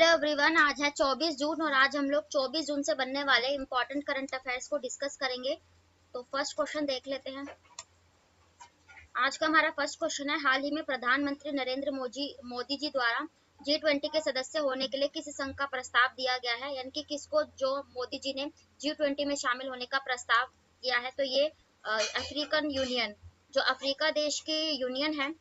Hello everyone, आज है 24 जून और आज हम लोग 24 जून से बनने वाले इम्पोर्टेंट करंट अफेयर्स को डिस्कस करेंगे। तो फर्स्ट क्वेश्चन देख लेते हैं। आज का हमारा फर्स्ट क्वेश्चन है, हाल ही में प्रधानमंत्री नरेंद्र मोदी जी द्वारा G20 के सदस्य होने के लिए किस संघ का प्रस्ताव दिया गया है, यानी कि किसको जो मोदी जी ने G20 में शामिल होने का प्रस्ताव दिया है। तो ये अफ्रीकन यूनियन, जो अफ्रीका देश की यूनियन है,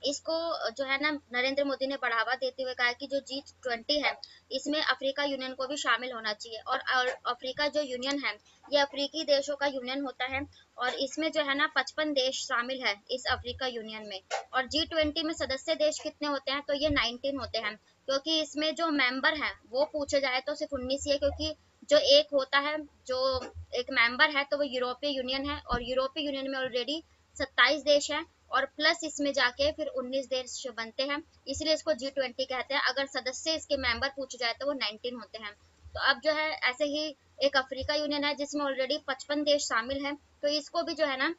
इसको जो है ना नरेंद्र मोदी ने बढ़ावा देते हुए कहा कि जो G20 है इसमें अफ्रीका यूनियन को भी शामिल होना चाहिए। और अफ्रीका जो यूनियन है ये अफ्रीकी देशों का यूनियन होता है और इसमें जो है ना 55 देश शामिल है इस अफ्रीका यूनियन में। और G20 में सदस्य देश कितने होते हैं, तो ये 19 होते हैं, क्योंकि इसमें जो मेंबर है वो पूछे जाए तो सिर्फ 19 ही है, क्योंकि जो एक होता है, जो एक मेंबर है, तो वो यूरोपीय यूनियन है और यूरोपीय यूनियन में ऑलरेडी 27 देश है और प्लस इसमें जाके फिर 19 देश बनते हैं, इसलिए इसको G20 कहते हैं। अगर सदस्य इसके मेंबर पूछे जाए तो वो 19 होते हैं। तो अब जो है ऐसे ही एक अफ्रीका यूनियन है जिसमें ऑलरेडी 55 देश शामिल हैं, तो इसको भी जो है ना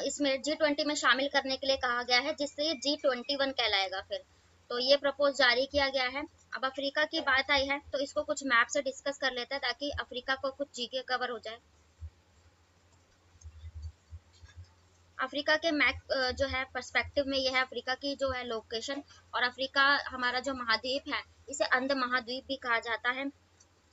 इसमें G20 में शामिल करने के लिए कहा गया है, जिससे ये G21 कहलाएगा फिर। तो ये प्रपोज जारी किया गया है। अब अफ्रीका की बात आई है तो इसको कुछ मैप से डिस्कस कर लेते हैं ताकि अफ्रीका को कुछ जीके कवर हो जाए। अफ्रीका के मैप जो है पर्सपेक्टिव में, यह है अफ्रीका की जो है लोकेशन। और अफ्रीका हमारा जो महाद्वीप है इसे अंध महाद्वीप भी कहा जाता है।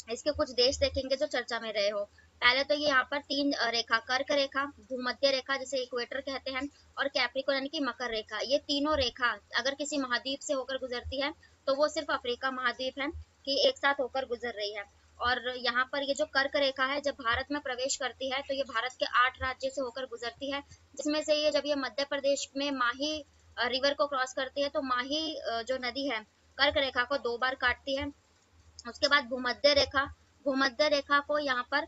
इसके कुछ देश देखेंगे जो चर्चा में रहे हो। पहले तो ये यहाँ पर तीन रेखा, कर्क रेखा, भूमध्य रेखा जिसे इक्वेटर कहते हैं, और कैप्रिकॉर्न यानी कि मकर रेखा, ये तीनों रेखा अगर किसी महाद्वीप से होकर गुजरती है तो वो सिर्फ अफ्रीका महाद्वीप है कि एक साथ होकर गुजर रही है। और यहाँ पर ये जो कर्क रेखा है जब भारत में प्रवेश करती है तो ये भारत के 8 राज्यों से होकर गुजरती है, जिसमें से ये जब ये मध्य प्रदेश में माही रिवर को क्रॉस करती है तो माही जो नदी है कर्क रेखा को 2 बार काटती है। उसके बाद भूमध्य रेखा को यहाँ पर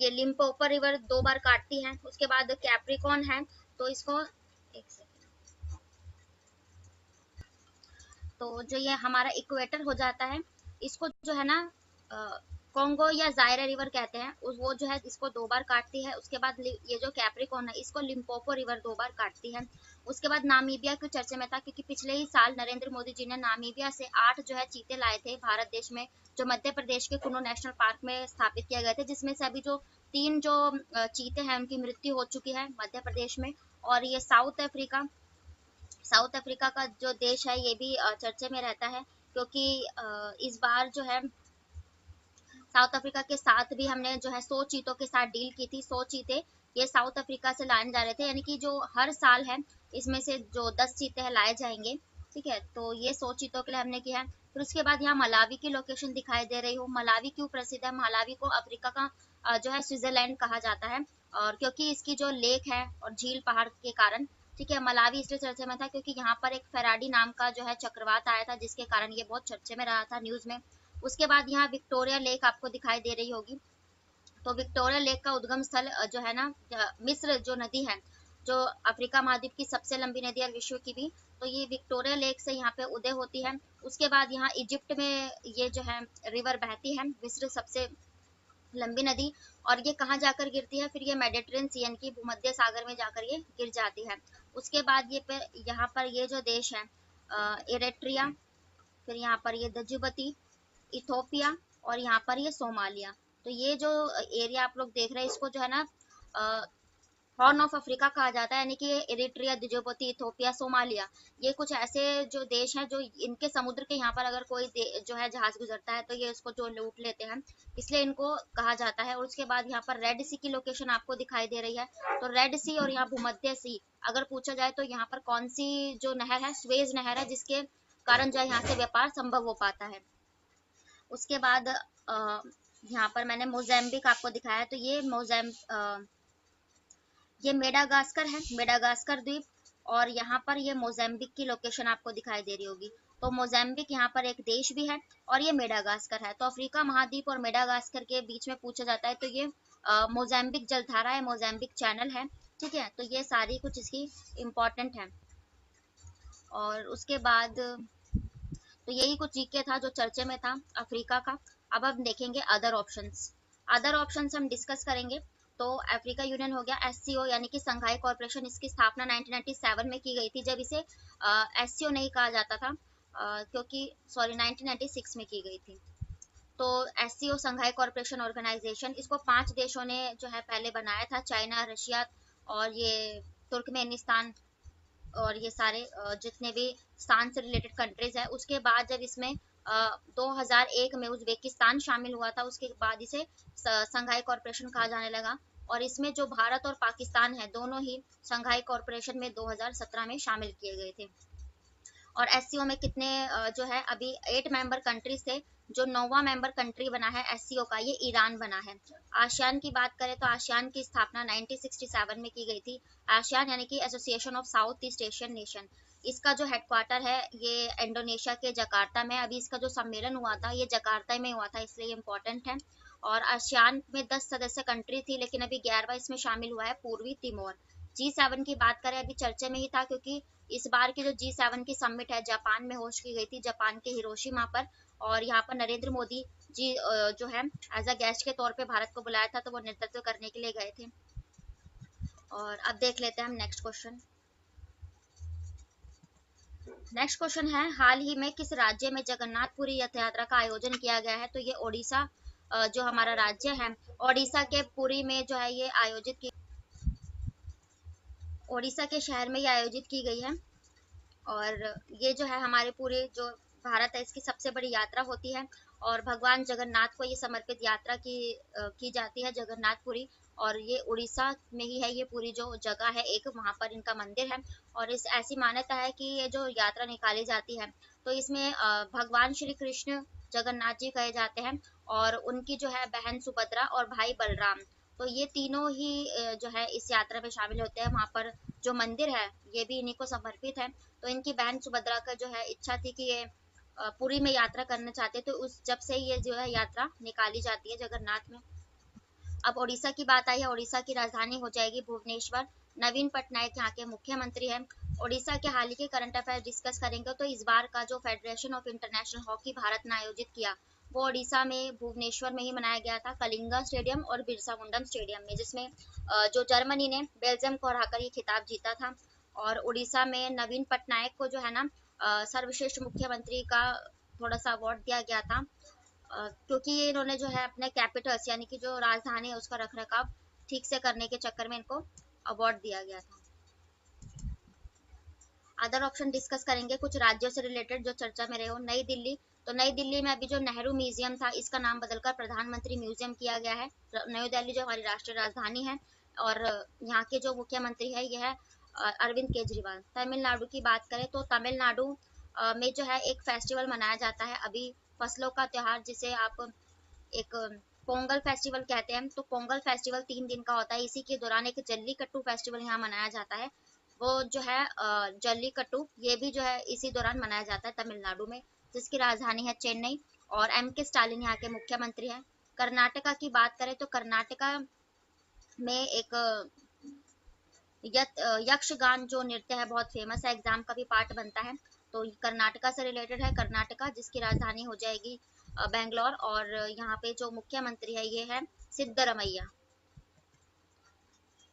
ये लिम्पोपो रिवर 2 बार काटती है। उसके बाद कैप्रिकॉर्न है, तो इसको एक सेकंड, तो जो ये हमारा इक्वेटर हो जाता है इसको जो है ना कॉन्गो या जायरा रिवर कहते हैं, वो जो है इसको 2 बार काटती है। उसके बाद ये जो कैप्रिकॉर्न है इसको लिम्पोपो रिवर 2 बार काटती है। उसके बाद नामीबिया के चर्चे में था, क्योंकि पिछले ही साल नरेंद्र मोदी जी ने नामीबिया से 8 जो है चीते लाए थे भारत देश में, जो मध्य प्रदेश के कुनो नेशनल पार्क में स्थापित किए गए थे, जिसमें से अभी जो 3 जो चीते हैं उनकी मृत्यु हो चुकी है मध्य प्रदेश में। और ये साउथ अफ्रीका का जो देश है ये भी चर्चे में रहता है, क्योंकि इस बार जो है साउथ अफ्रीका के साथ भी हमने जो है 100 चीतों के साथ डील की थी। 100 चीते ये साउथ अफ्रीका से लाए जा रहे थे, यानी कि जो हर साल है इसमें से जो 10 चीते हैं लाए जाएंगे। ठीक है, तो ये 100 चीतों के लिए हमने किया है। फिर उसके बाद यहाँ मलावी की लोकेशन दिखाई दे रही हो। मलावी क्यों प्रसिद्ध है? मलावी को अफ्रीका का जो है स्विट्जरलैंड कहा जाता है, और क्योंकि इसकी जो लेक है और झील पहाड़ के कारण। ठीक है, मलावी इसलिए चर्चे में था क्योंकि यहाँ पर एक फेराडी नाम का जो है चक्रवात आया था, जिसके कारण ये बहुत चर्चे में रहा था न्यूज में। उसके बाद यहाँ विक्टोरिया लेक आपको दिखाई दे रही होगी। तो विक्टोरिया लेक का उद्गम स्थल जो है ना मिस्र जो नदी है, जो अफ्रीका महाद्वीप की सबसे लंबी नदी और विश्व की भी, तो ये विक्टोरिया लेक से यहाँ पे उदय होती है। उसके बाद यहाँ इजिप्ट में ये जो है रिवर बहती है, मिस्र सबसे लंबी नदी। और ये कहाँ जाकर गिरती है? फिर ये मेडिटेरेनियन सी यानी कि भूमध्य सागर में जाकर ये गिर जाती है। उसके बाद ये पे यहाँ पर ये जो देश है इरेट्रिया, फिर यहाँ पर ये दजुबती, इथोपिया, और यहाँ पर ये सोमालिया। तो ये जो एरिया आप लोग देख रहे हैं इसको जो है ना हॉर्न ऑफ अफ्रीका कहा जाता है, यानी कि इरिट्रिया, द्विजोपति, इथोपिया, सोमालिया, ये कुछ ऐसे जो देश हैं जो इनके समुद्र के यहाँ पर अगर कोई जो है जहाज गुजरता है तो ये इसको जो लूट लेते हैं, इसलिए इनको कहा जाता है। और उसके बाद यहाँ पर रेड सी की लोकेशन आपको दिखाई दे रही है। तो रेड सी और यहाँ भूमध्य सी अगर पूछा जाए तो यहाँ पर कौन सी जो नहर है? स्वेज नहर है, जिसके कारण जो है यहाँ से व्यापार संभव हो पाता है। उसके बाद यहाँ पर मैंने मोज़ेम्बिक आपको दिखाया, तो ये मेडागास्कर है, मेडागास्कर द्वीप। और यहाँ पर ये मोज़ेम्बिक की लोकेशन आपको दिखाई दे रही होगी। तो मोज़ेम्बिक यहाँ पर एक देश भी है और ये मेडागास्कर है। तो अफ्रीका महाद्वीप और मेडागास्कर के बीच में पूछा जाता है तो ये मोज़ेम्बिक जलधारा है, मोज़ेम्बिक चैनल है। ठीक है, तो ये सारी कुछ इसकी इम्पोर्टेंट है। और उसके बाद तो यही कुछ जीके था जो चर्चे में था अफ्रीका का। अब हम देखेंगे अदर ऑप्शंस। अदर ऑप्शंस हम डिस्कस करेंगे। तो अफ्रीका यूनियन हो गया। एससीओ यानी कि संघाई कॉर्पोरेशन, इसकी स्थापना 1997 में की गई थी, जब इसे एससीओ नहीं कहा जाता था, क्योंकि सॉरी 1996 में की गई थी। तो एससीओ संघाई कॉर्पोरेशन ऑर्गेनाइजेशन, इसको 5 देशों ने जो है पहले बनाया था, चाइना, रशिया और ये तुर्कमेनिस्तान और ये सारे जितने भी स्थान से रिलेटेड कंट्रीज है। उसके बाद जब इसमें 2001 में उज्बेकिस्तान शामिल हुआ था, उसके बाद इसे संघाई कॉर्पोरेशन कहा जाने लगा। और इसमें जो भारत और पाकिस्तान है, दोनों ही संघाई कॉर्पोरेशन में 2017 में शामिल किए गए थे। और एससीओ में कितने जो है अभी 8 मेंबर कंट्रीज थे, जो 9वां मेंबर कंट्री बना है एससीओ का, ये ईरान बना है। आसियान की बात करें तो आसियान की स्थापना 1967 में की गई थी। आसियान यानी कि association of south east Asian nation, इसका जो हेडक्वार्टर है ये इंडोनेशिया के जकार्ता में। अभी इसका जो सम्मेलन हुआ था ये जकार्ता में हुआ था, इसलिए इम्पोर्टेंट है। और आसियान में 10 सदस्य कंट्री थी, लेकिन अभी 11वां इसमें शामिल हुआ है पूर्वी तिमोर। G7 की बात करें, अभी चर्चा में ही था, क्योंकि इस बार की जो G7 की समिट है जापान में होस्ट की गई थी, जापान के हिरोशिमा पर। और यहाँ पर नरेंद्र मोदी जी जो है एज अ गेस्ट के तौर पे भारत को बुलाया था, तो वो नेतृत्व करने के लिए गए थे। और अब देख लेते हैं हम नेक्स्ट क्वेश्चन। नेक्स्ट क्वेश्चन है, हाल ही में किस राज्य में जगन्नाथपुरी रथ यात्रा का आयोजन किया गया है? तो ये ओडिशा जो हमारा राज्य है, ओडिशा के पुरी में जो है ये आयोजित की, ओडिशा के शहर में ये आयोजित की गई है। और ये जो है हमारे पूरे जो भारत है इसकी सबसे बड़ी यात्रा होती है, और भगवान जगन्नाथ को ये समर्पित यात्रा की जाती है जगन्नाथपुरी। और ये उड़ीसा में ही है, ये पूरी जो जगह है एक वहाँ पर इनका मंदिर है। और इस ऐसी मान्यता है कि ये जो यात्रा निकाली जाती है, तो इसमें भगवान श्री कृष्ण जगन्नाथ जी कहे जाते हैं, और उनकी जो है बहन सुभद्रा और भाई बलराम, तो ये तीनों ही जो है इस यात्रा में शामिल होते हैं। वहाँ पर जो मंदिर है ये भी इन्हीं को समर्पित है। तो इनकी बहन सुभद्रा का जो है इच्छा थी कि ये पुरी में यात्रा करना चाहते, तो उस जब से ये जो है यात्रा निकाली जाती है जगन्नाथ में। अब ओडिशा की बात आई है, ओडिशा की राजधानी हो जाएगी भुवनेश्वर। नवीन पटनायक यहाँ के मुख्यमंत्री हैं। ओडिशा के हाल ही के करंट अफेयर डिस्कस करेंगे, तो इस बार का जो federation of international hockey Bharat ने आयोजित किया, वो ओडिशा में भुवनेश्वर में ही मनाया गया था, कलिंगा स्टेडियम और बिरसा मुंडम स्टेडियम में, जिसमें जो जर्मनी ने बेल्जियम को हराकर ये खिताब जीता था। और उड़ीसा में नवीन पटनायक को जो है ना सर्वश्रेष्ठ मुख्यमंत्री का थोड़ा सा अवार्ड दिया गया था, क्योंकि ये इन्होंने जो है अपने कैपिटल्स यानी कि जो राजधानी है उसका रख रखाव ठीक से करने के चक्कर में इनको अवार्ड दिया गया था। अदर ऑप्शन डिस्कस करेंगे, कुछ राज्यों से रिलेटेड जो चर्चा में रहे हो। नई दिल्ली, तो नई दिल्ली में अभी जो नेहरू म्यूजियम था इसका नाम बदलकर प्रधानमंत्री म्यूजियम किया गया है। नई दिल्ली जो हमारी राष्ट्रीय राजधानी है, और यहाँ के जो मुख्यमंत्री है यह है अरविंद केजरीवाल। तमिलनाडु की बात करें तो तमिलनाडु में जो है एक फेस्टिवल मनाया जाता है अभी, फसलों का त्योहार, जिसे आप एक पोंगल फेस्टिवल कहते हैं। तो पोंगल फेस्टिवल 3 दिन का होता है, इसी के दौरान एक जल्लीकट्टू फेस्टिवल यहाँ मनाया जाता है। वो जो है जल्लीकट्टू, ये भी जो है इसी दौरान मनाया जाता है तमिलनाडु में, जिसकी राजधानी है चेन्नई। और M.K. स्टालिन यहाँ के मुख्यमंत्री हैं। कर्नाटका की बात करें तो कर्नाटका में एक यक्षगान जो नृत्य है बहुत फेमस है, एग्जाम का भी पार्ट बनता है। तो कर्नाटका से रिलेटेड है कर्नाटका, जिसकी राजधानी हो जाएगी बेंगलोर। और यहाँ पे जो मुख्यमंत्री है ये है सिद्धरमैया।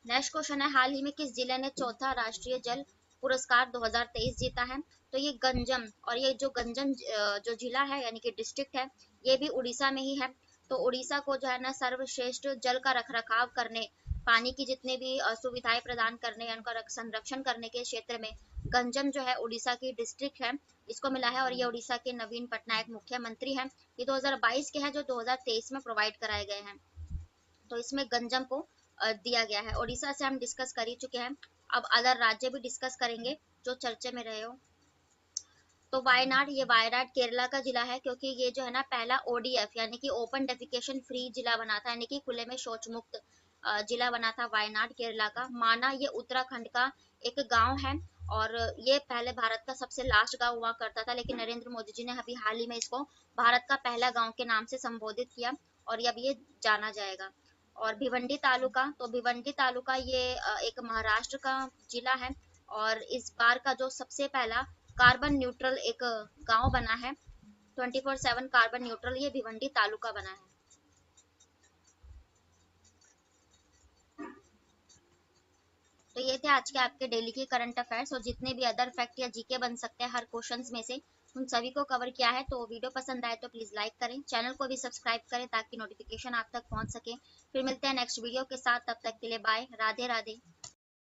नेक्स्ट क्वेश्चन है, हाल ही में किस जिले ने चौथा राष्ट्रीय जल पुरस्कार 2023 जीता है? तो ये गंजम, और ये जो गंजम जो जिला है यानी कि डिस्ट्रिक्ट है, ये भी उड़ीसा में ही है। तो उड़ीसा को जो है ना सर्वश्रेष्ठ जल का रखरखाव करने, पानी की जितने भी सुविधाएं प्रदान करने, उनका संरक्षण करने के क्षेत्र में गंजम जो है उड़ीसा की डिस्ट्रिक्ट है, इसको मिला है। और ये उड़ीसा के नवीन पटनायक मुख्यमंत्री हैं। ये 2022 के हैं जो 2023 में प्रोवाइड कराए गए हैं। तो इसमें गंजम को दिया गया है। ओडिशा से हम डिस्कस कर ही चुके हैं। अब अदर राज्य भी डिस्कस करेंगे जो चर्चे में रहे हो। तो वायनाड, ये वायनाड केरला का जिला है, क्योंकि ये जो है ना पहला ODF यानी कि ओपन डेफिकेशन फ्री जिला बना था, यानी कि खुले में शौच मुक्त जिला बना था वायनाड केरला का। माना, ये उत्तराखंड का एक गांव है, और ये पहले भारत का सबसे लास्ट गांव हुआ करता था, लेकिन नरेंद्र मोदी जी ने अभी हाल ही में इसको भारत का पहला गांव के नाम से संबोधित किया, और अब ये जाना जाएगा। और भिवंडी तालुका, तो भिवंडी तालुका ये एक महाराष्ट्र का जिला है, और इस बार का जो सबसे पहला कार्बन न्यूट्रल एक गांव बना है, 24/7 कार्बन न्यूट्रल, ये भिवंडी तालुका बना है। तो ये थे आज के आपके डेली के करंट अफेयर्स, और जितने भी अदर फैक्ट या जीके बन सकते हैं हर क्वेश्चंस में से, उन सभी को कवर किया है। तो वीडियो पसंद आए तो प्लीज लाइक करें, चैनल को भी सब्सक्राइब करें ताकि नोटिफिकेशन आप तक पहुंच सके। फिर मिलते हैं नेक्स्ट वीडियो के साथ, तब तक के लिए बाय, राधे राधे।